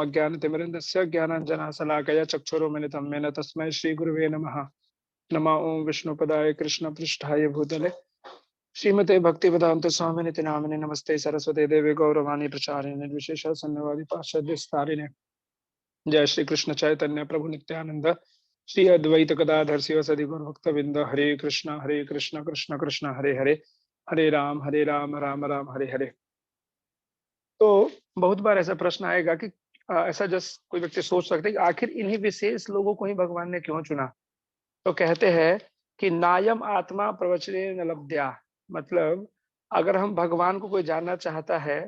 अज्ञानतिमिरन्दस्य ज्ञानाञ्जनशलाकया चक्षुरुन्मिलितं येन तस्मै श्रीगुरुवे नमः। नमः ओं विष्णुपदाय कृष्णपृष्ठाय भूतले श्रीमते भक्तिवेदांत स्वामिनिति नामिने नमस्ते सरस्वती देवी गौरवाणी प्रचारिणे निर्विशेष शून्यवादी पाश्चात्य जय श्री कृष्ण चैतन्य प्रभु नित्यानंद श्री अद्वैत गदाधर शिवसदि गौरभक्तविंद हरे कृष्ण कृष्ण कृष्ण हरे हरे हरे राम राम राम हरे हरे। तो बहुत बार ऐसा प्रश्न आएगा कि ऐसा जस कोई व्यक्ति सोच सकते हैं कि आखिर इन्हीं विशेष लोगों को ही भगवान ने क्यों चुना। तो कहते हैं कि नायम आत्मा प्रवचने न लब्ध्या, मतलब अगर हम भगवान को कोई जानना चाहता है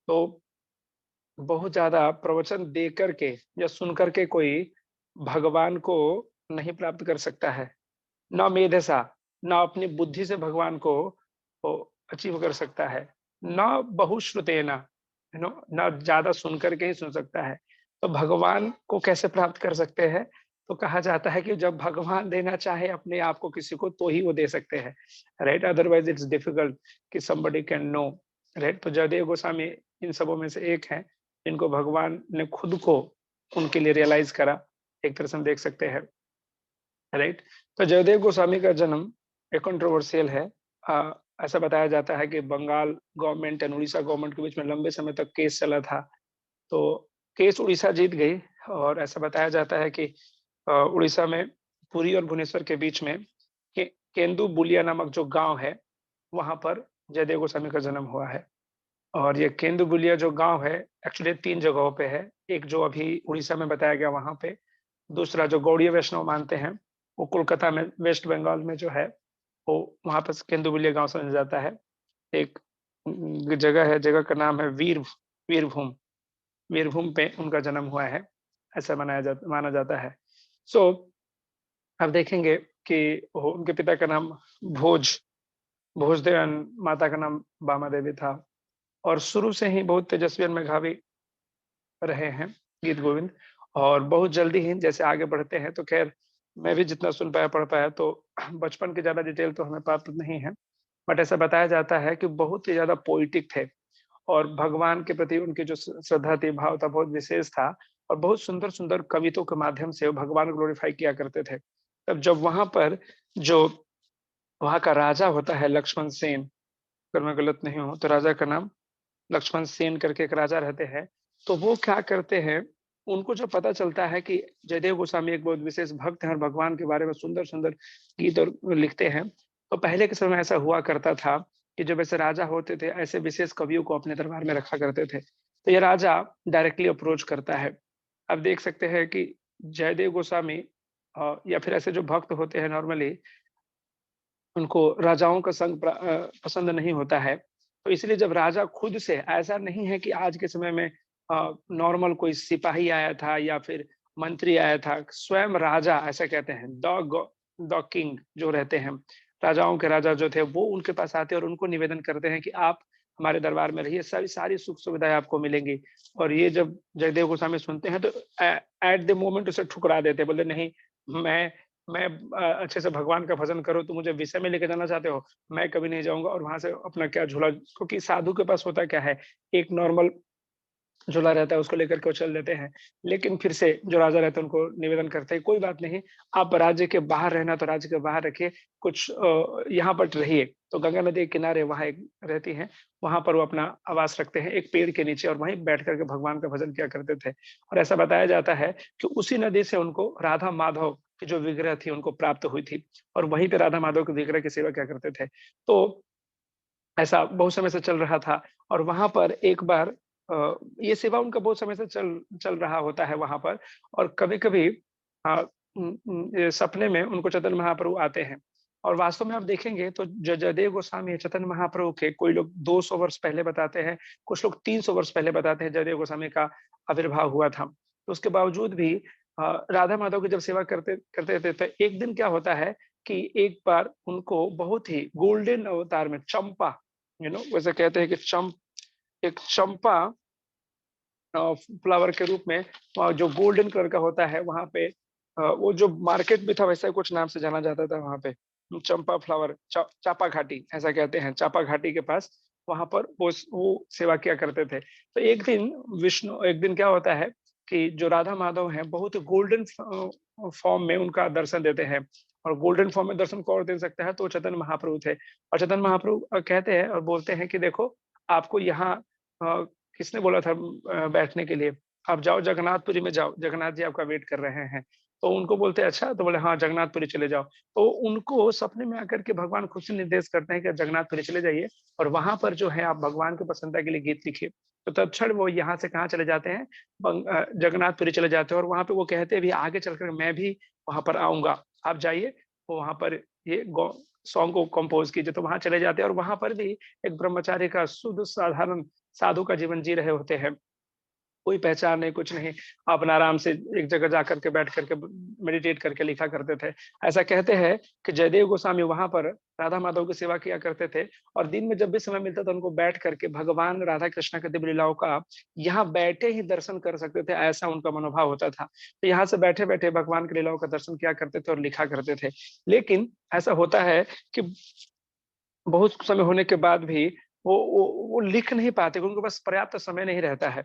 तो बहुत ज्यादा प्रवचन दे करके या सुन करके कोई भगवान को नहीं प्राप्त कर सकता है। न मेधसा, न अपनी बुद्धि से भगवान को अचीव कर सकता है, न बहुश्रुतेना, न ज्यादा सुन करके ही सुन सकता है। तो भगवान को कैसे प्राप्त कर सकते हैं? तो कहा जाता है कि जब भगवान देना चाहे अपने आप को किसी को तो ही वो दे सकते हैं, राइट? अदरवाइज इट्स डिफिकल्ट कि somebody कैन नो, राइट? तो जयदेव गोस्वामी इन सबों में से एक है जिनको भगवान ने खुद को उनके लिए रियलाइज करा, एक तरह से हम देख सकते हैं, राइट? तो जयदेव गोस्वामी का जन्म एक कंट्रोवर्शियल है। ऐसा बताया जाता है कि Bengal government and Orissa government के बीच में लंबे समय तक केस चला था। तो केस उड़ीसा जीत गई और ऐसा बताया जाता है कि उड़ीसा में पुरी और भुवनेश्वर के बीच में केंदु बुलिया नामक जो गांव है वहां पर जयदेव गोस्वामी का जन्म हुआ है। और ये केंदु बुलिया जो गांव है एक्चुअली 3 जगहों पे है। एक जो अभी उड़ीसा में बताया गया वहां पे, दूसरा जो गौड़ीय वैष्णव मानते हैं वो कोलकाता में वेस्ट बंगाल में जो है वो वहां पर केंदु बुलिया गांव समझा जाता है। एक जगह है, जगह का नाम है वीरभूम। वीरभूम पे उनका जन्म हुआ है, ऐसा माना जाता है। सो अब देखेंगे कि उनके पिता का नाम भोज भोजदेव, माता का नाम बामा देवी था। और शुरू से ही बहुत तेजस्वी और मेधावी रहे हैं गीत गोविंद। और बहुत जल्दी ही जैसे आगे बढ़ते हैं तो खैर मैं भी जितना सुन पाया पढ़ पाया तो बचपन की ज्यादा डिटेल तो हमें प्राप्त नहीं है, बट ऐसा बताया जाता है कि बहुत ही ज्यादा पोइटिक थे और भगवान के प्रति उनकी जो श्रद्धा थी, भाव था, बहुत विशेष था। और बहुत सुंदर सुंदर कवितों के माध्यम से वो भगवान को ग्लोरीफाई किया करते थे। तब जब वहां पर जो वहां का राजा होता है लक्ष्मण सेन, अगर मैं गलत नहीं हूं तो राजा का नाम लक्ष्मण सेन करके एक राजा रहते हैं। तो वो क्या करते हैं, उनको जब पता चलता है कि जयदेव गोस्वामी एक बहुत विशेष भक्त हैं और भगवान के बारे में सुंदर सुंदर गीत और लिखते हैं, तो पहले के समय ऐसा हुआ करता था कि जब ऐसे राजा होते थे ऐसे विशेष कवियों को अपने दरबार में रखा करते थे। तो ये राजा डायरेक्टली अप्रोच करता है। अब देख सकते हैं कि जयदेव गोस्वामी या फिर ऐसे जो भक्त होते हैं नॉर्मली उनको राजाओं का संग पसंद नहीं होता है। तो इसलिए जब राजा खुद से, ऐसा नहीं है कि आज के समय में नॉर्मल कोई सिपाही आया था या फिर मंत्री आया था, स्वयं राजा, ऐसा कहते हैं द किंग जो रहते हैं, राजाओं के राजा जो थे, वो उनके पास आते हैं और उनको निवेदन करते हैं कि आप हमारे दरबार में रहिए, सारी सारी सुख सुविधाएं आपको मिलेंगी। और ये जब जयदेव गोस्वामी सुनते हैं तो एट द मोमेंट उसे ठुकरा देते, बोले नहीं, मैं मैं अच्छे से भगवान का भजन करो, तुम मुझे विषय में लेके जाना चाहते हो, मैं कभी नहीं जाऊंगा। और वहां से अपना क्या झूला, क्योंकि साधु के पास होता क्या है, एक नॉर्मल झूला रहता है, उसको लेकर के वो चल देते हैं। लेकिन फिर से जो राजा रहते हैं उनको निवेदन करते हैं, कोई बात नहीं, आप राज्य के बाहर रहना तो राज्य के बाहर रखिए, कुछ यहाँ पर रहिए। तो गंगा नदी के किनारे वहां एक रहती है, वहां पर वो अपना आवास रखते हैं एक पेड़ के नीचे और वहीं बैठ करके भगवान का भजन किया करते थे। और ऐसा बताया जाता है कि उसी नदी से उनको राधा माधव की जो विग्रह थी उनको प्राप्त हुई थी और वहीं पे राधा माधव के विग्रह की सेवा किया करते थे। तो ऐसा बहुत समय से चल रहा था। और वहां पर एक बार ये सेवा उनका बहुत समय से चल चल रहा होता है वहां पर। और कभी कभी सपने में उनको चैतन्य महाप्रभु आते हैं। और वास्तव में आप देखेंगे तो जयदेव गोस्वामी चैतन्य महाप्रभु के, कोई लोग 200 वर्ष पहले बताते हैं, कुछ लोग 300 वर्ष पहले बताते हैं जयदेव गोस्वामी का आविर्भाव हुआ था। तो उसके बावजूद भी राधा माधव की जब सेवा करते करते थे तो एक दिन क्या होता है कि एक बार उनको बहुत ही गोल्डन अवतार में चंपा, वैसे कहते हैं कि एक चंपा फ्लावर के रूप में जो गोल्डन कलर का होता है वहां पे, वो जो मार्केट भी था वैसा कुछ नाम से जाना जाता था वहां पे, चंपा फ्लावर, चापा घाटी ऐसा कहते हैं, चापा घाटी के पास वहां पर वो सेवा किया करते थे। तो एक दिन क्या होता है कि जो राधा माधव हैं बहुत गोल्डन फॉर्म में उनका दर्शन देते हैं, और गोल्डन फॉर्म में दर्शन कौन दे सकता है, तो चैतन्य महाप्रभु थे। और चैतन्य महाप्रभु कहते हैं और बोलते हैं कि देखो, आपको यहाँ किसने बोला था बैठने के लिए, आप जाओ जगन्नाथपुरी में जाओ, जगन्नाथ जी आपका वेट कर रहे हैं। तो उनको बोलते हैं अच्छा, तो बोले हाँ जगन्नाथपुरी चले जाओ। तो उनको सपने में आकर के भगवान खुद से निर्देश करते हैं कि जगन्नाथपुरी चले जाइए, और वहां पर जो है आप भगवान की प्रसन्नता के लिए गीत लिखिए। तो तत्क्षण वो यहाँ से कहाँ चले जाते हैं, जगन्नाथपुरी चले जाते हैं, और वहां पे वो कहते हैं भी आगे चलकर मैं भी वहां पर आऊंगा, आप जाइए। वो वहां पर ये सॉन्ग को कंपोज कीजिए। तो वहां चले जाते हैं, और वहां पर भी एक ब्रह्मचारी का शुद्ध साधारण साधु का जीवन जी रहे होते हैं। कोई पहचान नहीं, कुछ नहीं, अपना आराम से एक जगह जाकर के बैठ करके मेडिटेट करके लिखा करते थे। ऐसा कहते हैं कि जयदेव गोस्वामी वहां पर राधा माधव की सेवा किया करते थे, और दिन में जब भी समय मिलता था उनको बैठ करके भगवान राधा कृष्ण के दिव्य लीलाओं का यहाँ बैठे ही दर्शन कर सकते थे, ऐसा उनका मनोभाव होता था। तो यहाँ से बैठे बैठे भगवान के लीलाओं का दर्शन किया करते थे और लिखा करते थे। लेकिन ऐसा होता है कि बहुत समय होने के बाद भी वो लिख नहीं पाते, उनको बस पर्याप्त समय नहीं रहता है।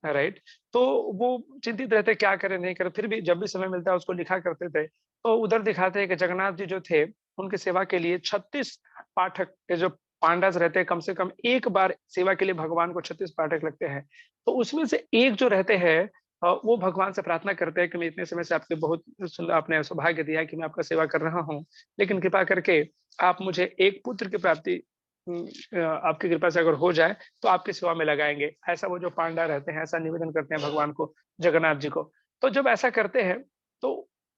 राइट। तो वो चिंतित रहते क्या करें नहीं करें, फिर भी जब भी समय मिलता है उसको लिखा करते थे। तो उधर दिखाते हैं कि जगन्नाथ जी जो थे, उनकी सेवा के लिए 36 पाठक के जो पांडास रहते हैं, कम से कम एक बार सेवा के लिए भगवान को 36 पाठक लगते हैं। तो उसमें से एक जो रहते हैं, वो भगवान से प्रार्थना करते हैं कि मैं इतने समय से आपके बहुत आपने सौभाग्य दिया है कि मैं आपका सेवा कर रहा हूँ, लेकिन कृपा करके आप मुझे एक पुत्र की प्राप्ति आपकी कृपा से अगर हो जाए तो आपकी सेवा में लगाएंगे। ऐसा वो जो पांडा रहते हैं ऐसा निवेदन करते हैं भगवान को, जगन्नाथ जी को। तो जब ऐसा करते हैं तो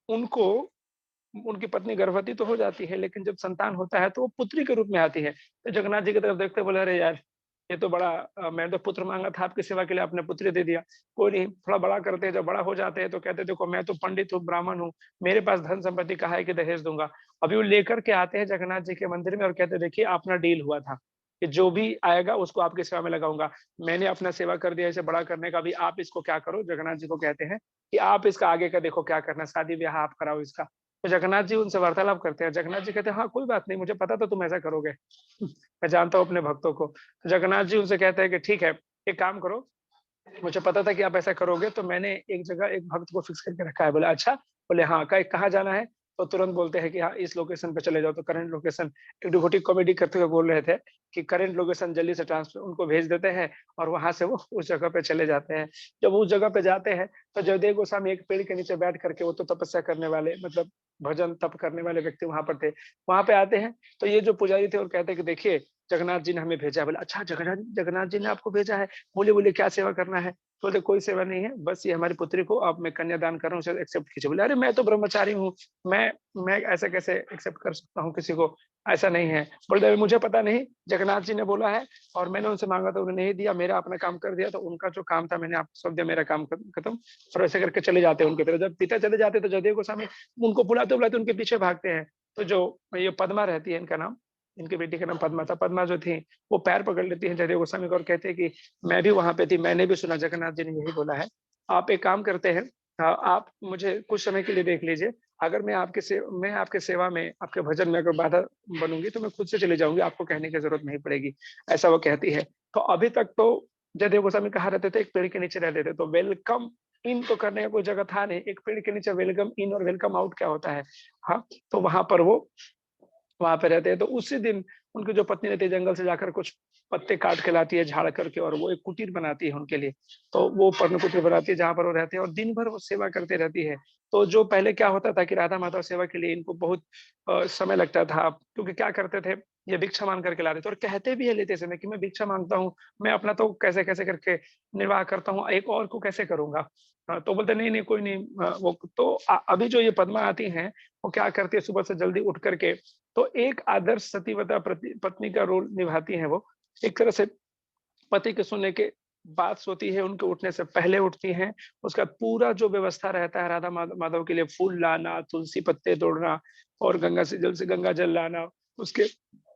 उनको, उनकी पत्नी गर्भवती तो हो जाती है, लेकिन जब संतान होता है तो वो पुत्री के रूप में आती है। तो जगन्नाथ जी की तरफ देखते बोले अरे यार, ये तो बड़ा मैंने तो पुत्र मांगा था आपकी सेवा के लिए, आपने पुत्री दे दिया। कोई नहीं, थोड़ा बड़ा करते हैं। जब बड़ा हो जाते हैं तो कहते हैं देखो मैं तो पंडित हूँ, ब्राह्मण हूँ, मेरे पास धन संपत्ति कहा है कि दहेज दूंगा। अभी वो लेकर के आते हैं जगन्नाथ जी के मंदिर में और कहते हैं देखिए अपना डील हुआ था कि जो भी आएगा उसको आपकी सेवा में लगाऊंगा। मैंने अपना सेवा कर दिया इसे बड़ा करने का, अभी आप इसको क्या करो। जगन्नाथ जी को कहते हैं कि आप इसका आगे का देखो क्या करना, शादी ब्याह आप कराओ इसका। तो जगन्नाथ जी उनसे वार्तालाप करते हैं। जगन्नाथ जी कहते हैं हाँ कोई बात नहीं, मुझे पता था तुम ऐसा करोगे। मैं जानता हूँ अपने भक्तों को। तो जगन्नाथ जी उनसे कहते हैं कि ठीक है, एक काम करो, मुझे पता था कि आप ऐसा करोगे, तो मैंने एक जगह एक भक्त को फिक्स करके रखा है। बोले अच्छा, बोले हाँ, कहाँ जाना है। तो तुरंत बोलते हैं कि हाँ इस लोकेशन पे चले जाओ। तो करंट लोकेशन, एक डिवोटी कॉमेडी करते हुए बोल रहे थे कि करंट लोकेशन जल्दी से ट्रांसफर उनको भेज देते हैं, और वहां से वो उस जगह पे चले जाते हैं। जब उस जगह पे जाते हैं तो जयदेव गोस्वामी एक पेड़ के नीचे बैठ करके, वो तो तपस्या करने वाले मतलब भजन तप करने वाले व्यक्ति वहां पर थे, वहां पे आते हैं। तो ये जो पुजारी थे और कहते हैं कि देखिए जगन्नाथ जी ने हमें भेजा है। बोले अच्छा, जगन्नाथ जगन्नाथ जी ने आपको भेजा है। बोले बोले क्या सेवा करना है। बोले कोई सेवा नहीं है, बस ये हमारी पुत्री को अब मैं कन्यादान कर रहा हूँ, उसे एक्सेप्ट कीजिए। बोले अरे मैं तो ब्रह्मचारी हूँ, मैं ऐसे कैसे एक्सेप्ट कर सकता हूँ किसी को, ऐसा नहीं है। बोलते मुझे पता नहीं, जगन्नाथ जी ने बोला है और मैंने उनसे मांगा था, उन्होंने नहीं दिया, मेरा अपना काम कर दिया। तो उनका जो काम था मैंने आपको सौंप दिया, मेरा काम खत्म। और ऐसे करके चले जाते हैं उनके तरफ। जब पिता चले जाते तो जयदेव गोस्वामी उनको बुलाते बुलाते उनके पीछे भागते हैं। तो जो ये पद्मा रहती है, इनका नाम, इनकी बेटी का नाम पद्मा था। पद्मा जो थी वो पैर पकड़ लेती है जयदेव गोस्वामी को और कहते हैं कि मैं भी वहां पे थी, मैंने भी सुना जगन्नाथ जी ने यही बोला है। आप एक काम करते हैं, आप मुझे कुछ समय के लिए देख लीजिए। अगर मैं आपके सेवा में, आपके भजन में अगर बाधा बनूंगी तो मैं खुद से चली जाऊंगी, आपको कहने की जरूरत नहीं पड़ेगी। ऐसा वो कहती है। तो अभी तक तो जयदेव गोस्वामी कहाँ रहते थे, एक पेड़ के नीचे रहते थे। तो वेलकम इन तो करने का कोई जगह था नहीं, एक पेड़ के नीचे वेलकम इन और वेलकम आउट क्या होता है। हाँ, तो वहां पर वो वहां पे रहते हैं। तो उसी दिन उनकी जो पत्नी रहती है जंगल से जाकर कुछ पत्ते काट के लाती है झाड़ करके, और वो एक कुटीर बनाती है उनके लिए। तो वो पर्ण कुटीर बनाती है जहां पर वो रहते हैं, और दिन भर वो सेवा करते रहती है। तो जो पहले क्या होता था कि राधा माधव सेवा के लिए इनको बहुत समय लगता था, क्योंकि क्या करते थे, ये भिक्षा मांग करके लाते थे, और कहते भी है लेते समय कि मैं भिक्षा मांगता हूँ, मैं अपना तो कैसे कैसे करके निर्वाह करता हूँ, एक और को कैसे करूंगा। तो बोलते नहीं नहीं कोई नहीं। वो तो अभी जो ये पद्मा आती हैं, वो क्या करती है, सुबह से जल्दी उठ करके, तो एक आदर्श सतीवता पत्नी का रोल निभाती हैं वो। एक तरह से पति के सोने के बाद सोती है, उनके उठने से पहले उठती हैं। उसका पूरा जो व्यवस्था रहता है राधा माधव के लिए, फूल लाना, तुलसी पत्ते तोड़ना, और गंगा जल लाना, उसके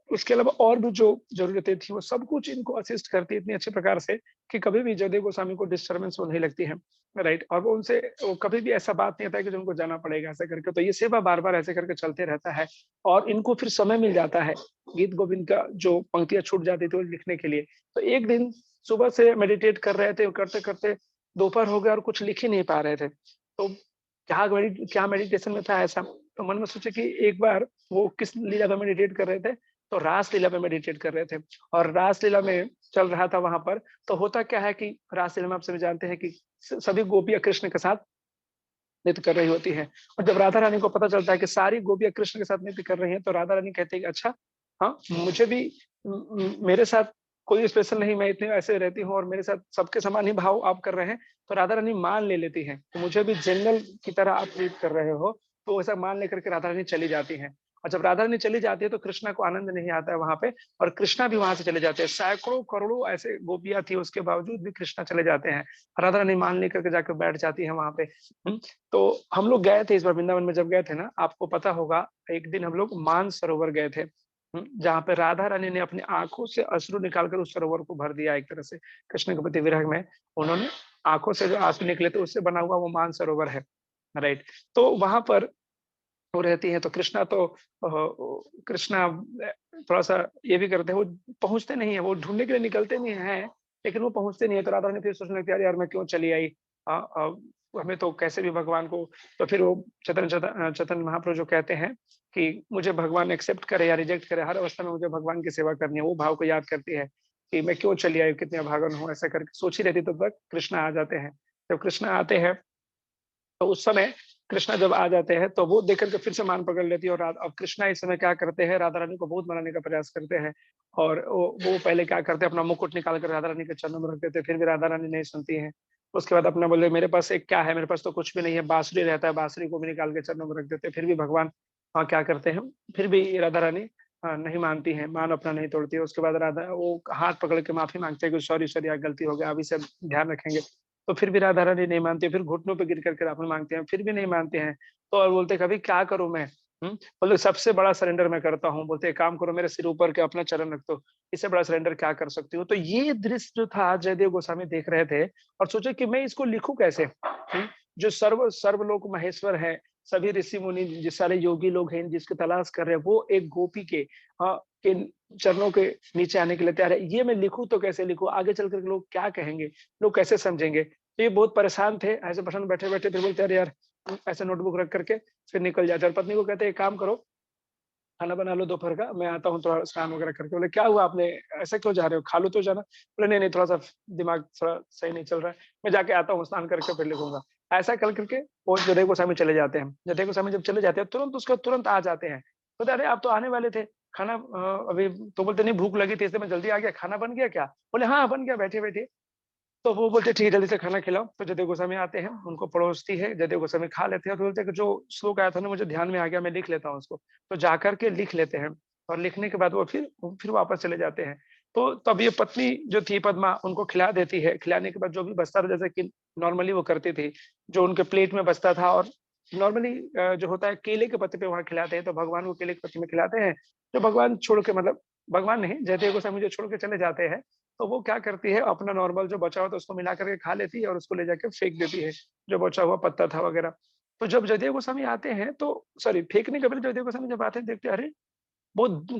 उसके अलावा और भी जो जरूरतें थी वो सब कुछ इनको असिस्ट करती है इतनी अच्छे प्रकार से कि कभी भी जयदेव गोस्वामी को डिस्टर्बेंस वो नहीं लगती है। राइट। और वो कभी भी ऐसा बात नहीं आता है कि जो उनको जाना पड़ेगा ऐसा करके। तो ये सेवा बार बार ऐसे करके चलते रहता है, और इनको फिर समय मिल जाता है गीत गोविंद का जो पंक्तियां छूट जाती थी वो लिखने के लिए। तो एक दिन सुबह से मेडिटेट कर रहे थे, करते करते दोपहर हो गया और कुछ लिख ही नहीं पा रहे थे। तो क्या मेडिटेशन में था ऐसा? तो मन में सोचे कि एक बार वो किस लीला पे मेडिटेट कर रहे थे, तो रास लीला पे मेडिटेट कर रहे थे। और रास लीला में चल रहा था वहाँ पर, तो होता क्या है कि रास लीला में आप सभी जानते हैं कि सभी गोपियाँ कृष्ण के साथ नृत्य कर रही होती हैं। और जब राधा रानी को पता चलता है कि सारी गोपियाँ कृष्ण के साथ नृत्य कर रही हैं, तो राधा रानी कहती है कि अच्छा, हाँ, मुझे भी मेरे साथ कोई स्पेशल नहीं, मैं इतने ऐसे रहती हूँ और मेरे साथ सबके समान ही भाव आप कर रहे हैं। तो राधा रानी मान ले लेती हैं, तो मुझे भी जनरल की तरह आप ट्रीट कर रहे हो, तो ऐसा मान लेकर के राधा रानी चली जाती हैं। और जब राधा रानी चली जाती है, तो कृष्णा को आनंद नहीं आता है वहाँ पे, और कृष्णा भी वहाँ से चले जाते हैं। सैकड़ों करोड़ों ऐसे गोपियाँ थी, उसके बावजूद भी कृष्णा चले जाते हैं। राधा रानी मान लेकर के जाकर बैठ जाती है वहाँ पे। तो हम लोग गए थे इस बार वृंदावन में, जब गए थे ना, आपको पता होगा, एक दिन हम लोग मानसरोवर गए थे, जहाँ पे राधा रानी ने अपनी आंखों से अश्रु निकालकर उस सरोवर को भर दिया। एक तरह से कृष्ण के प्रति विरह में उन्होंने आंखों से जो आंसू निकले थे, उससे बना हुआ वो मानसरोवर है, राइट। तो वहां पर वो रहती है, तो कृष्णा तो कृष्णा थोड़ा सा ये भी करते हैं, वो पहुंचते नहीं है, वो ढूंढने के लिए निकलते नहीं है, लेकिन वो पहुंचते नहीं है। तो राधा रानी फिर सोचने लगती है, "अरे यार, मैं क्यों चली आई, हमें तो कैसे भी भगवान को।" तो फिर वो चैतन्य महाप्रभु जो कहते हैं कि मुझे भगवान एक्सेप्ट करे या रिजेक्ट करे, हर अवस्था में मुझे भगवान की सेवा करनी है, वो भाव को याद करती है कि मैं क्यों चली आई, कितने अभागन हूँ, ऐसा करके सोची रहती, तब तक कृष्णा आ जाते हैं। जब कृष्णा आते हैं, तो उस समय कृष्णा जब आ जाते हैं, तो वो देख कर के फिर से मान पकड़ लेती है। और अब कृष्णा इस समय क्या करते हैं, राधा रानी को बहुत मनाने का प्रयास करते हैं। और वो पहले क्या करते हैं, अपना मुकुट निकाल कर राधा रानी के चरणों में रख देते हैं, फिर भी राधा रानी नहीं सुनती हैं। उसके बाद अपना बोले, मेरे पास एक क्या है, मेरे पास तो कुछ भी नहीं है, बांसुरी रहता है, बांसुरी को भी निकाल के चरणों में रख देते हैं। फिर भी भगवान क्या करते हैं, फिर भी राधा रानी नहीं मानती है, मान अपना नहीं तोड़ती है। उसके बाद राधा वो हाथ पकड़ के माफी मांगते हैं कि सॉरी सॉरी, यार गलती हो गया, अभी से ध्यान रखेंगे। तो फिर भी राधा रानी नहीं मानती है, फिर घुटनों पे गिर करके माफी मांगते हैं, फिर भी नहीं मानते हैं। तो और बोलते हैं, कभी क्या करूं मैं, बोले सबसे बड़ा सरेंडर मैं करता हूँ। बोलते एक काम करो, मेरे सिर ऊपर के अपना चरण रख दो, इससे बड़ा सरेंडर क्या कर सकती हो। तो ये दृश्य जो था, जयदेव गोस्वामी देख रहे थे और सोचे कि मैं इसको लिखूं कैसे। जो सर्वलोक महेश्वर है, सभी ऋषि मुनि, जिस सारे योगी लोग हैं जिसकी तलाश कर रहे हैं, वो एक गोपी के चरणों के नीचे आने के लिए तैयार है। ये मैं लिखूं तो कैसे लिखूं, आगे चल कर लोग क्या कहेंगे, लोग कैसे समझेंगे। तो ये बहुत परेशान थे, ऐसे परेशान बैठे बैठे, फिर बोलते अरे यार, ऐसे नोटबुक रख करके फिर निकल जाते। और पत्नी को कहते एक काम करो, खाना बना लो दोपहर का, मैं आता हूँ थोड़ा स्नान वगैरह करके। बोले क्या हुआ, आपने ऐसे क्यों जा रहे हो, खा लो तो जाना। बोले नहीं नहीं, थोड़ा सा दिमाग थोड़ा सही नहीं चल रहा है, मैं जाके आता हूँ, स्नान करके फिर लिखूंगा। ऐसा कर करके वो जदय गोस्वामी चले जाते हैं। जदय गोस्वामी जब चले जाते हैं, तुरंत उसके तुरंत आ जाते हैं। बोलते अरे आप तो आने वाले थे, खाना अभी। तो बोलते नहीं, भूख लगी थी इसलिए मैं जल्दी आ गया, खाना बन गया क्या। बोले हाँ बन गया, बैठे बैठे। तो वो बोलते ठीक है, जल्दी से खाना खिलाओ। तो जदय गोस्वामी आते हैं, उनको परोसती है, जदय गोस्वामी खा लेते हैं। और बोलते हैं कि जो श्लोक आया था ना, मुझे ध्यान में आ गया, मैं लिख लेता हूँ उसको। तो जाकर के लिख लेते हैं, और लिखने के बाद वो फिर वापस चले जाते हैं। तो तब ये पत्नी जो थी पद्मा, उनको खिला देती है। खिलाने के बाद जो भी बचता था, जैसे कि नॉर्मली वो करती थी, जो उनके प्लेट में बचता था, और नॉर्मली जो होता है केले के पत्ते पे वहां खिलाते हैं, तो भगवान को केले के पत्ते में खिलाते हैं। जो भगवान छोड़ के, मतलब भगवान नहीं, जयदेव गोस्वामी जो छोड़ के चले जाते हैं, तो वो क्या करती है, अपना नॉर्मल जो बचा हुआ था उसको मिला करके खा लेती है, और उसको ले जाके फेंक देती है, जो बचा हुआ पत्ता था वगैरह। तो जब जयदेव गोस्वामी आते हैं, तो सॉरी, फेंकने के पहले जयदेव गोस्वामी जब आते हैं, देखते हैं, अरे बहुत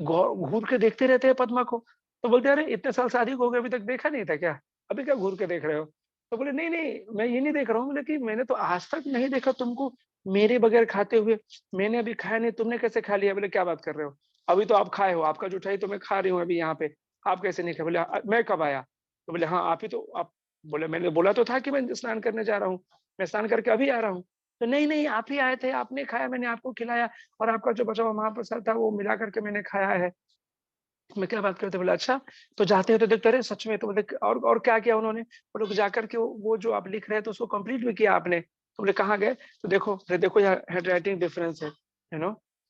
घूर के देखते रहते हैं पद्मा को। तो बोलते हैं, अरे इतने साल शादी हो गए, अभी तक देखा नहीं था क्या, अभी क्या घूर के देख रहे हो। तो बोले नहीं नहीं, मैं ये नहीं देख रहा हूँ, बोले कि मैंने तो आज तक नहीं देखा तुमको मेरे बगैर खाते हुए। मैंने अभी खाया नहीं, तुमने कैसे खा लिया। बोले क्या बात कर रहे हो, अभी तो आप खाए हो, आपका जो उठाई तो मैं खा रही हूँ अभी यहाँ पे, आप कैसे नहीं खाए। बोले मैं कब आया। तो बोले हाँ आप ही तो आप। बोले मैंने बोला तो था कि मैं स्नान करने जा रहा हूँ, मैं स्नान करके अभी आ रहा हूँ। तो नहीं नहीं, आप ही आए थे, आपने खाया, मैंने आपको खिलाया, और आपका जो बचा हुआ महाप्रसाद था वो मिला करके मैंने खाया है। मैं क्या बात करते, बोले अच्छा। तो जाते हैं तो देखते, अरे सच में। तो बोले और क्या किया उन्होंने। बोले कि जाकर के वो जो आप लिख रहे हैं, तो उसको कंप्लीट भी किया आपने। तो बोले कहाँ गए। तो देखो, अरे देखो यार, हैंड राइटिंग डिफरेंस है,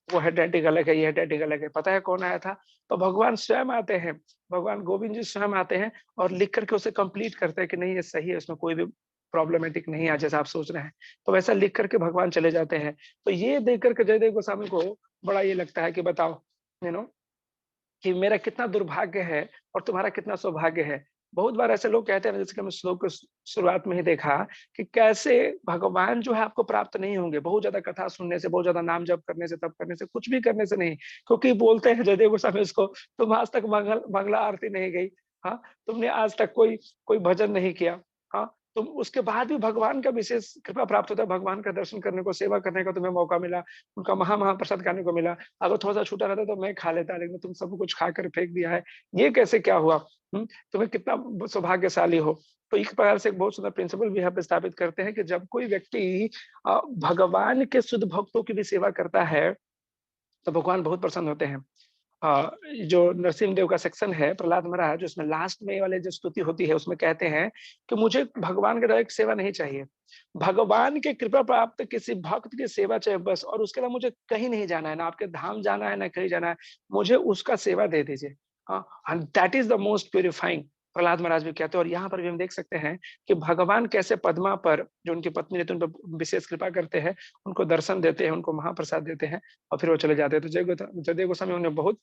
वो हैंड राइटिंग अलग है, ये हैंड राइटिंग अलग है। पता है कौन आया था। तो भगवान स्वयं आते हैं, भगवान गोविंद जी स्वयं आते हैं, और लिख करके उसे कंप्लीट करते हैं कि नहीं ये सही है, उसमें कोई भी प्रॉब्लमेटिक नहीं है जैसा आप सोच रहे हैं। तो वैसा लिख करके भगवान चले जाते हैं। तो ये देख करके जयदेव गोस्वामी को बड़ा ये लगता है कि बताओ, यू नो कि मेरा कितना दुर्भाग्य है और तुम्हारा कितना सौभाग्य है। बहुत बार ऐसे लोग कहते हैं ना, जैसे कि हमने श्लोक के शुरुआत में ही देखा, कि कैसे भगवान जो है आपको प्राप्त नहीं होंगे, बहुत ज्यादा कथा सुनने से, बहुत ज्यादा नाम जप करने से, तप करने से, कुछ भी करने से नहीं। क्योंकि बोलते हैं जयदेव गोस्वामी इसको, तुम आज तक मंगला आरती नहीं गई, हाँ, तुमने आज तक कोई कोई भजन नहीं किया, हाँ, तो उसके बाद भी भगवान का विशेष कृपा प्राप्त होता है, भगवान का दर्शन करने को, सेवा करने का तुम्हें मौका मिला, उनका महाप्रसाद खाने को मिला। अगर थोड़ा सा छूटा रहता तो मैं खा लेता, लेकिन तुम सब कुछ खा कर फेंक दिया है, ये कैसे क्या हुआ? तुम्हें कितना सौभाग्यशाली हो। तो एक प्रकार से एक बहुत सुंदर प्रिंसिपल भी यहाँ पे स्थापित करते हैं कि जब कोई व्यक्ति भगवान के शुद्ध भक्तों की भी सेवा करता है तो भगवान बहुत प्रसन्न होते हैं। जो नरसिंह देव का सेक्शन है प्रहलाद महाराज, उसमें लास्ट में वाले जो स्तुति होती है उसमें कहते हैं कि मुझे भगवान के डायरेक्ट सेवा नहीं चाहिए, भगवान के कृपा प्राप्त किसी भक्त की सेवा चाहिए बस, और उसके अलावा मुझे कहीं नहीं जाना है, ना आपके धाम जाना है ना कहीं जाना है, मुझे उसका सेवा दे दीजिए। That is the most purifying, Prahlad Maharaj भी कहते हैं। और यहाँ पर भी हम देख सकते हैं कि भगवान कैसे पद्मा पर, जो उनकी पत्नी रहती है, उन पर विशेष कृपा करते हैं, उनको दर्शन देते हैं, उनको महाप्रसाद देते हैं और फिर वो चले जाते हैं। तो जयदेव गोस्वामी उन्हें बहुत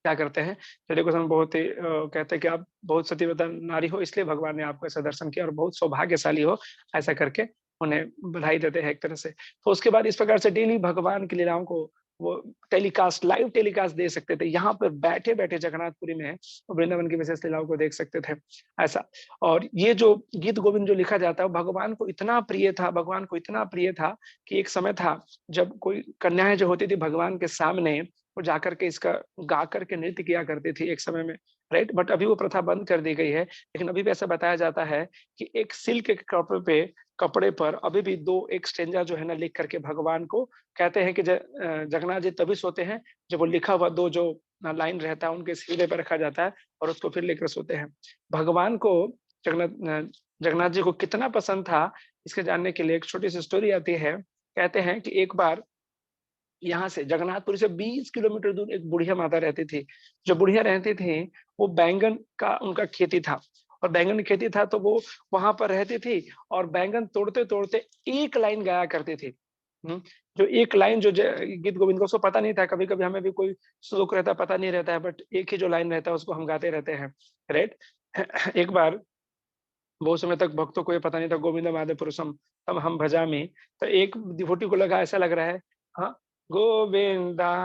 क्या करते हैं, जयदेव गोस्वामी बहुत ही कहते हैं कि आप बहुत सतीव्रता नारी हो, इसलिए भगवान ने आपको ऐसा दर्शन किया और बहुत सौभाग्यशाली हो, ऐसा करके उन्हें बधाई देते हैं एक तरह से। तो उसके बाद इस प्रकार से डेली भगवान की लीलाओं को वो टेलीकास्ट, लाइव टेलीकास्ट दे सकते थे, यहाँ पर बैठे बैठे जगन्नाथपुरी में वृंदावन की विशेष लीलाओं को देख सकते थे, ऐसा। और ये जो गीत गोविंद जो लिखा जाता है भगवान को इतना प्रिय था, भगवान को इतना प्रिय था कि एक समय था जब कोई कन्याएं जो होती थी भगवान के सामने, वो जाकर के इसका गा करके नृत्य किया करती थी एक समय में, राइट। बट अभी वो प्रथा बंद कर दी गई है, लेकिन अभी भी ऐसा बताया जाता है कि एक सिल्क के कपड़े पर अभी भी दो एक स्टेंजा जो है ना लिख करके भगवान को कहते हैं कि जगन्नाथ जी तभी सोते हैं जब वो लिखा हुआ दो जो लाइन रहता है उनके हृदय पर रखा जाता है और उसको फिर लेकर सोते हैं। भगवान को जगन्नाथ जी को कितना पसंद था, इसके जानने के लिए एक छोटी सी स्टोरी आती है। कहते हैं कि एक बार यहाँ से जगन्नाथपुरी से 20 किलोमीटर दूर एक बुढ़िया माता रहती थी। जो बुढ़िया रहती थी वो बैंगन का उनका खेती था, और बैंगन की खेती था तो वो वहां पर रहती थी और बैंगन तोड़ते तोड़ते एक लाइन गाया करती थी। जो एक लाइन जो गीत गोविंद को उसको पता नहीं था, कभी कभी हमें भी कोई श्लोक रहता है पता नहीं रहता है, बट एक ही जो लाइन रहता है उसको हम गाते रहते हैं, राइट। एक बार बहुत समय तक भक्तों को ये पता नहीं था गोविंद माधव पुरुषम तम हम भजामी, तो एक डिवोटी को लगा ऐसा लग रहा है, हाँ, गोविंदा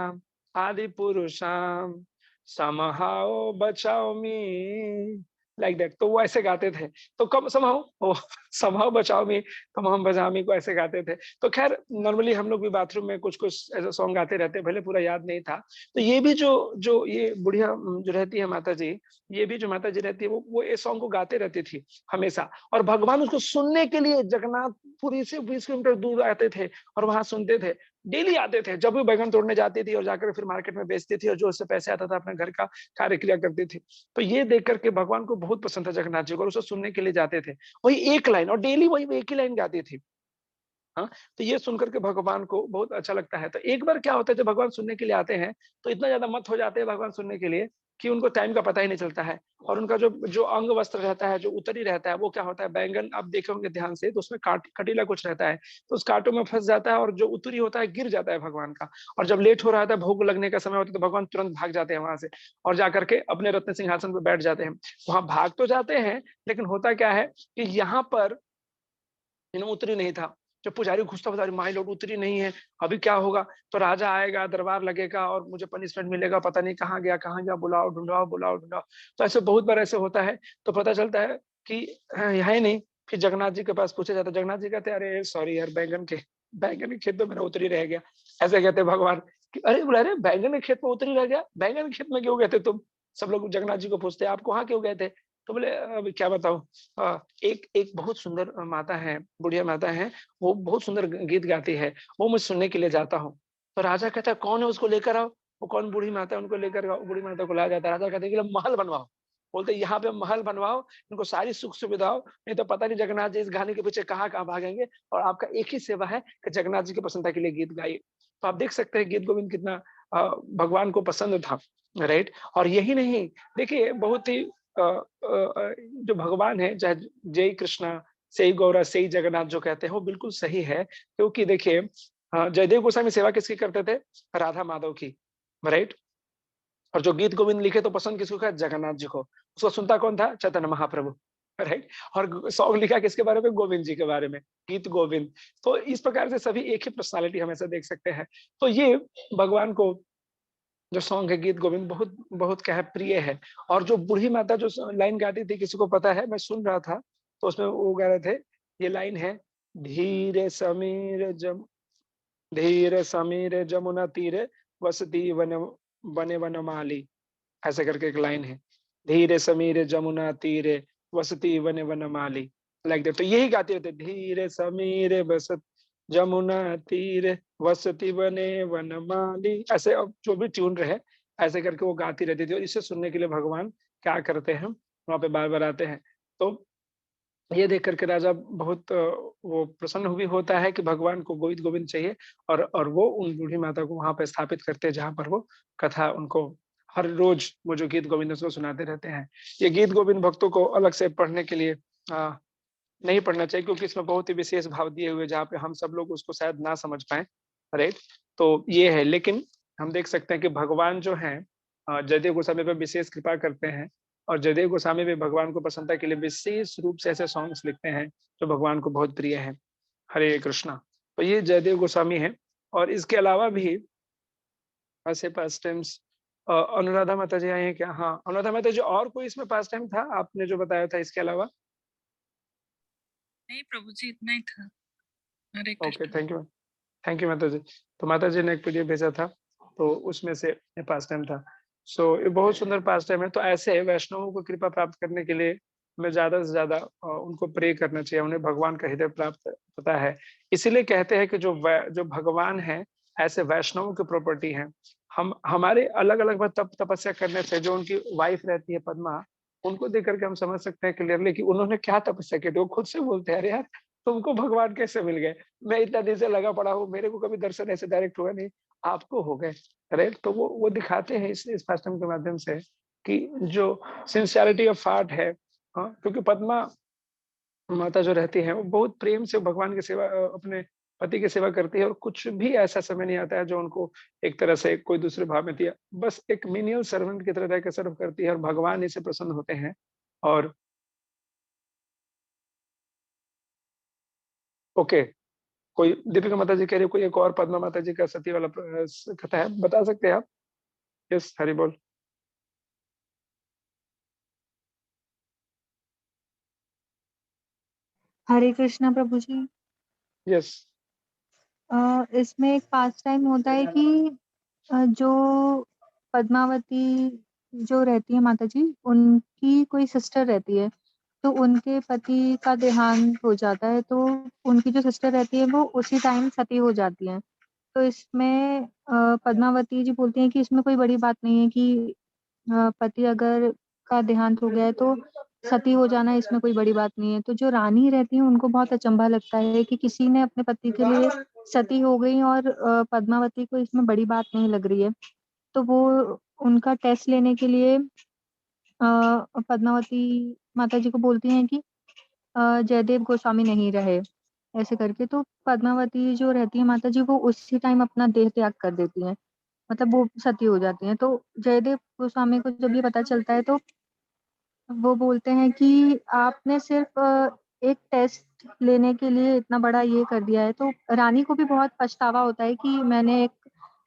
आदि पुरुषाम समहाओ बचाओ मी, लाइक दैट। तो वो ऐसे गाते थे, तो कम समहाओ समहाओ बचाओ मी तम हम भजामी को ऐसे गाते थे। तो खैर नॉर्मली हम लोग भी बाथरूम में कुछ कुछ ऐसे सॉन्ग गाते रहते, भले पूरा याद नहीं था। तो ये भी जो जो ये बुढ़िया जो रहती है माता जी, ये भी जो माता जी रहती है वो ये सॉन्ग को गाते रहती थी हमेशा, और भगवान उसको सुनने के लिए जगन्नाथपुरी से 20 किलोमीटर दूर आते थे और वहां सुनते थे। डेली आते थे, जब भी बैगन तोड़ने जाती थी और जाकर फिर मार्केट में बेचती थी और जो उससे पैसे आता था अपने घर का कार्य क्रिया करती थी। तो ये देख करके भगवान को बहुत पसंद था जगन्नाथ जी को, और उसे सुनने के लिए जाते थे। वही एक लाइन, और डेली वही एक ही लाइन गाती थी। हाँ, तो ये सुनकर के भगवान को बहुत अच्छा लगता है। तो एक बार क्या होता है जब भगवान सुनने के लिए आते हैं तो इतना ज्यादा मत हो जाते हैं भगवान सुनने के लिए कि उनको टाइम का पता ही नहीं चलता है। और उनका जो जो अंग वस्त्र रहता है, जो उत्तरी रहता है, वो क्या होता है, बैंगन आप देखे होंगे ध्यान से तो उसमें कटीला कुछ रहता है, तो उस कांटों में फंस जाता है और जो उत्तरी होता है गिर जाता है भगवान का। और जब लेट हो रहा था, भोग लगने का समय होता है, तो भगवान तुरंत भाग जाते हैं वहां से और जाकर के अपने रत्न सिंहासन पर बैठ जाते हैं। वहां भाग तो जाते हैं, लेकिन होता क्या है कि यहाँ पर उतरी नहीं था। जब पुजारी घुसता पुजारी माई लॉर्ड उतरी नहीं है, अभी क्या होगा? तो राजा आएगा, दरबार लगेगा और मुझे पनिशमेंट मिलेगा, पता नहीं कहाँ गया, बुलाओ ढूंढाओ बुलाओ ढूंढाओ। तो ऐसे बहुत बार ऐसे होता है। तो पता चलता है कि यहाँ ही नहीं। फिर जगन्नाथ जी के पास पूछा जाता है, जगन्नाथ जी कहते हैं अरे सॉरी यार, बैंगन के खेत में मेरा उतरी रह गया। ऐसे कहते हैं भगवान कि अरे बोला, अरे बैंगन के खेत में उतरी रह गया, बैंगन के खेत में क्यों गए थे तुम? सब लोग जगन्नाथ जी को पूछते हैं आप वहां क्यों गए थे? तो बोले अभी क्या बताऊं, एक एक बहुत सुंदर माता है, बुढ़िया माता है, वो बहुत सुंदर गीत गाती है, वो मैं सुनने के लिए जाता हूँ। तो राजा कहता है कौन है, उसको लेकर आओ। वो कौन बूढ़ी माता है, उनको लेकर आओ। बूढ़ी माता को लाया जाता है। राजा कहते हैं कि महल बनवाओ। बोलते यहाँ पे महल बनवाओ, इनको सारी सुख सुविधाओं, नहीं तो पता नहीं जगन्नाथ जी इस गाने के पीछे कहाँ कहाँ भागेंगे। और आपका एक ही सेवा है कि जगन्नाथ जी की प्रसन्नता के लिए गीत गाइए। तो आप देख सकते हैं गीत गोविंद कितना भगवान को पसंद था, राइट। और यही नहीं, देखिए बहुत ही जो भगवान है, चाहे जय कृष्णा से ही गौरा से ही जगन्नाथ जो कहते हैं वो बिल्कुल सही है। क्योंकि देखिए जयदेव गोस्वामी सेवा किसकी करते थे? राधा माधव की, राइट। और जो गीत गोविंद लिखे तो पसंद किसको किया? जगन्नाथ जी को। उसको सुनता कौन था? चैतन्य महाप्रभु, राइट। और सॉन्ग लिखा किसके बारे में? गोविंद जी के बारे में, गीत गोविंद। तो इस प्रकार से सभी एक ही पर्सनालिटी हमेशा देख सकते हैं। तो ये भगवान को जो सॉन्ग है गीत गोविंद बहुत बहुत क्या है, प्रिय है। और जो बूढ़ी माता जो लाइन गाती थी, किसी को पता है? मैं सुन रहा था तो उसमें वो गा रहे थे, ये लाइन है, धीरे समीर जमुना तीरे वसती बने वनमाली, ऐसे करके एक लाइन है, धीरे समीर जमुना तीरे वसती वने वनमाली, लाइक दैट। तो यही गाते रहते, धीरे समीर बसत जमुना तीरे वसती वने वनमाली, ऐसे अब जो भी ट्यून रहे ऐसे करके वो गाती रहती थी, और इसे सुनने के लिए भगवान क्या करते हैं, वहां पे बार बार आते हैं। तो ये देख करके राजा बहुत वो प्रसन्न भी होता है कि भगवान को गोविंद गोविंद चाहिए, और वो उन बूढ़ी माता को वहां पे स्थापित करते हैं जहां पर वो कथा उनको हर रोज वो जो गीत गोविंद उसको सुनाते रहते हैं। ये गीत गोविंद भक्तों को अलग से पढ़ने के लिए नहीं पढ़ना चाहिए, क्योंकि इसमें बहुत ही विशेष भाव दिए हुए जहाँ पे हम सब लोग उसको शायद ना समझ पाए, राइट। तो ये है, लेकिन हम देख सकते हैं कि भगवान जो है जयदेव गोस्वामी पे विशेष कृपा करते हैं, और जयदेव गोस्वामी भी भगवान को प्रसन्नता के लिए विशेष रूप से ऐसे सॉन्ग्स लिखते हैं जो भगवान को बहुत प्रिय है। हरे कृष्णा। तो ये जयदेव गोस्वामी है, और इसके अलावा भी ऐसे पास टाइम्स अनुराधा माता जी आई हैं क्या? हाँ, अनुराधा माता जी, और कोई इसमें पास टाइम था आपने जो बताया था इसके अलावा? नहीं प्रभु जी, इतना ही था। हरे ओके, कृष्ण। थैंक यू माता जी। तो माता जी ने एक पीडीएफ भेजा था, तो उसमें से ये पास टाइम था। सो ये बहुत सुंदर पास टाइम है। तो ऐसे वैष्णवों को कृपा प्राप्त करने के लिए हमें ज़्यादा से ज़्यादा उनको प्रे करना चाहिए, उन्हें भगवान का हृदय प्राप्त पता है। इसीलिए कहते हैं कि जो भगवान हैं, ऐसे वैष्णवों की प्रॉपर्टी हैं। हम हमारे अलग-अलग तपस्या करने से जो उनकी वाइफ रहती है पद्मा, उनको देख कर के हम समझ सकते हैं क्लियरली कि उन्होंने क्या तपस्या की थी। वो खुद से बोलते हैं, "अरे यार! तुमको भगवान कैसे मिल गए? मैं इतना दिन से लगा पड़ा हूँ, मेरे को कभी दर्शन ऐसे डायरेक्ट हुआ नहीं, आपको हो गए।" राइट? तो वो दिखाते हैं इस पाठ्यक्रम के माध्यम से कि जो सिंसियरिटी ऑफ हार्ट है, हाँ, क्योंकि पद्मा माता जो रहती हैं, वो बहुत प्रेम से भगवान की सेवा अपने पति की सेवा करती है, और कुछ भी ऐसा समय नहीं आता है जो उनको एक तरह से कोई दूसरे भाव में दिया। बस एक मेनियल सर्वेंट की तरह रह के सर्व करती है, और भगवान इससे प्रसन्न होते हैं। और ओके, कोई दीपिका माता जी कह रही है, कोई एक और पद्मा माता जी का सती वाला कथा है, बता सकते हैं आप? यस, हरि बोल। हरे कृष्णा प्रभु जी। यस। इसमें एक पास टाइम होता है कि जो पद्मावती जो रहती है माता जी, उनकी कोई सिस्टर रहती है, तो उनके पति का देहांत हो जाता है, तो उनकी जो सिस्टर रहती है वो उसी टाइम सती हो जाती हैं। तो इसमें पद्मावती जी बोलती हैं कि इसमें कोई बड़ी बात नहीं है कि पति अगर का देहांत हो गया है तो सती हो जाना इसमें कोई बड़ी बात नहीं है। तो जो रानी रहती हैं उनको बहुत अचंभा लगता है कि किसी ने अपने पति के लिए सती हो गई, और पद्मावती को इसमें बड़ी बात नहीं लग रही है। तो वो उनका टेस्ट लेने के लिए पद्मावती माता जी को बोलती हैं कि जयदेव गोस्वामी नहीं रहे, ऐसे करके। तो पद्मावती जो रहती है माता जी, वो उसी टाइम अपना देह त्याग कर देती हैं, मतलब वो सती हो जाती हैं। तो जयदेव गोस्वामी को जब ये पता चलता है, तो वो बोलते हैं कि आपने सिर्फ एक टेस्ट लेने के लिए इतना बड़ा ये कर दिया है। तो रानी को भी बहुत पछतावा होता है कि मैंने एक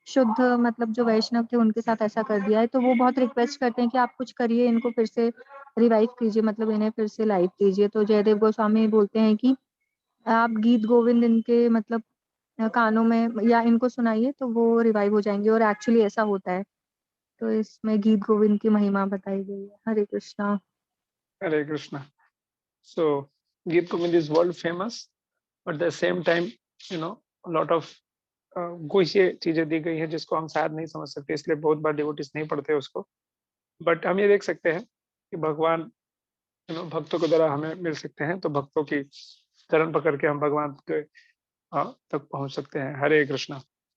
शुद्ध, मतलब जो वैष्णव थे उनके साथ ऐसा कर दिया है। तो वो बहुत रिक्वेस्ट करते हैं कि आप कुछ करिए, इनको फिर से रिवाइव कीजिए, मतलब इन्हें फिर से लाइव कीजिए। तो जयदेव गोस्वामी बोलते हैं कि आप गीत गोविंद इनके मतलब कानों में या इनको सुनाइए, तो वो रिवाइव हो जाएंगे, और एक्चुअली ऐसा होता है। तो इसमें गीत गोविंद की महिमा बताई गई है। हरे कृष्णा। हरे कृष्णा। सो गीत Govind is world famous, but at the same time you know lot of कुछ ये चीजें दी गई हैं जिसको हम शायद नहीं समझ सकते, इसलिए बहुत बार डिवोटीज नहीं पढ़ते उसको। बट हम ये देख सकते हैं कि भगवान भक्तों के द्वारा हमें मिल सकते हैं, तो भक्तों की चरण पकड़ के हम भगवान के तक पहुंच सकते हैं। हरे कृष्णा।